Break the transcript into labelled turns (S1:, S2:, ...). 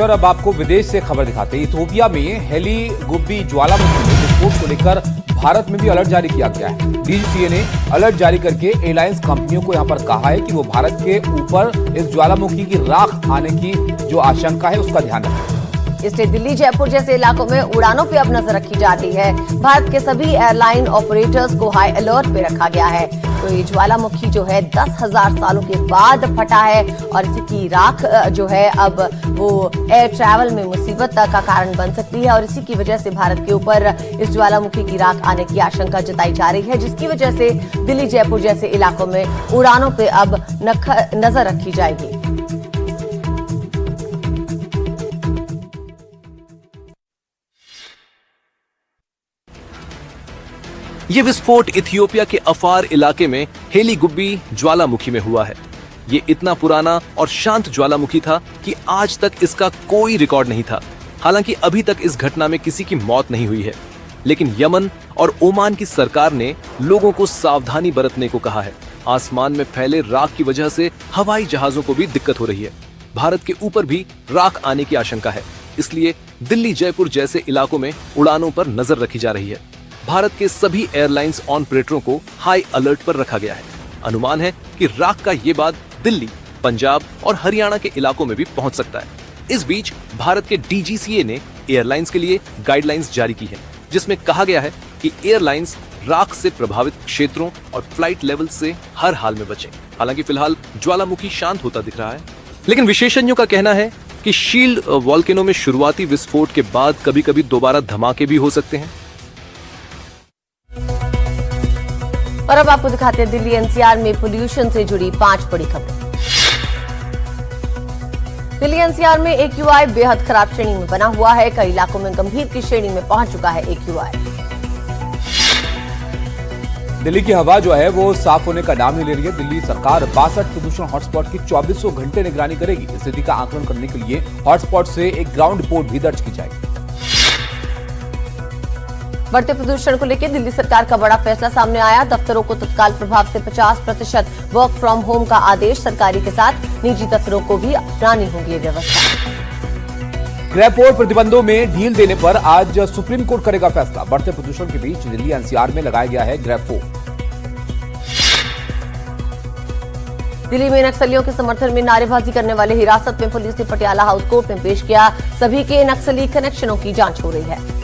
S1: और अब आपको विदेश से खबर दिखाते हैं। इथियोपिया में हेली गुब्बी ज्वालामुखी में विस्फोट को लेकर भारत में भी अलर्ट जारी किया गया है। डीजीसीए ने अलर्ट जारी करके एयरलाइंस कंपनियों को यहां पर कहा है कि वो भारत के ऊपर इस ज्वालामुखी की राख आने की जो आशंका है उसका ध्यान रखें।
S2: इसलिए दिल्ली जयपुर जैसे इलाकों में उड़ानों पर अब नजर रखी जा रही है। भारत के सभी एयरलाइन ऑपरेटर्स को हाई अलर्ट पे रखा गया है। तो ये ज्वालामुखी जो है 10,000 सालों के बाद फटा है और इसकी राख जो है अब वो एयर ट्रैवल में मुसीबत का कारण बन सकती है और इसी की वजह से भारत के ऊपर इस ज्वालामुखी की राख आने की आशंका जताई जा रही है, जिसकी वजह से दिल्ली जयपुर जैसे इलाकों में उड़ानों पे अब नजर रखी जाएगी।
S3: ये विस्फोट इथियोपिया के अफार इलाके में हेली गुब्बी ज्वालामुखी में हुआ है। ये इतना पुराना और शांत ज्वालामुखी था कि आज तक इसका कोई रिकॉर्ड नहीं था। हालांकि अभी तक इस घटना में किसी की मौत नहीं हुई है, लेकिन यमन और ओमान की सरकार ने लोगों को सावधानी बरतने को कहा है। आसमान में फैले राख की वजह से हवाई जहाजों को भी दिक्कत हो रही है। भारत के ऊपर भी राख आने की आशंका है, इसलिए दिल्ली जयपुर जैसे इलाकों में उड़ानों पर नजर रखी जा रही है। भारत के सभी एयरलाइंस ऑपरेटरों को हाई अलर्ट पर रखा गया है। अनुमान है कि राख का ये बाद दिल्ली, पंजाब और हरियाणा के इलाकों में भी पहुंच सकता है। इस बीच भारत के डीजीसीए ने एयरलाइंस के लिए गाइडलाइंस जारी की है, जिसमें कहा गया है कि एयरलाइंस राख से प्रभावित क्षेत्रों और फ्लाइट लेवल से हर हाल में बचें। हालांकि फिलहाल ज्वालामुखी शांत होता दिख रहा है, लेकिन विशेषज्ञों का कहना है कि शील्ड वॉल्केनो में शुरुआती विस्फोट के बाद कभी-कभी दोबारा धमाके भी हो सकते हैं।
S2: और अब आपको दिखाते हैं दिल्ली एनसीआर में पोल्यूशन से जुड़ी 5 बड़ी खबरें। दिल्ली एनसीआर में एक्यूआई बेहद खराब श्रेणी में बना हुआ है। कई इलाकों में गंभीर की श्रेणी में पहुंच चुका है एक्यूआई।
S1: दिल्ली की हवा जो है वो साफ होने का नाम नहीं ले रही है। दिल्ली सरकार 62 प्रदूषण हॉटस्पॉट की 2400 घंटे निगरानी करेगी। स्थिति का आकलन करने के लिए हॉटस्पॉट से एक ग्राउंड रिपोर्ट भी दर्ज की जाएगी।
S2: बढ़ते प्रदूषण को लेकर दिल्ली सरकार का बड़ा फैसला सामने आया। दफ्तरों को तत्काल प्रभाव से 50% वर्क फ्रॉम होम का आदेश सरकारी के साथ निजी दफ्तरों को भी अपनानी होगी व्यवस्था।
S1: ग्रैब 4 प्रतिबंधों में ढील देने पर आज सुप्रीम कोर्ट करेगा फैसला। बढ़ते प्रदूषण के बीच दिल्ली एनसीआर में लगाया गया है ग्रैब 4।
S2: दिल्ली में नक्सलियों के समर्थन में नारेबाजी करने वाले हिरासत में पुलिस ने पटियाला हाउस कोर्ट में पेश किया। सभी के नक्सली कनेक्शनों की जांच हो रही है।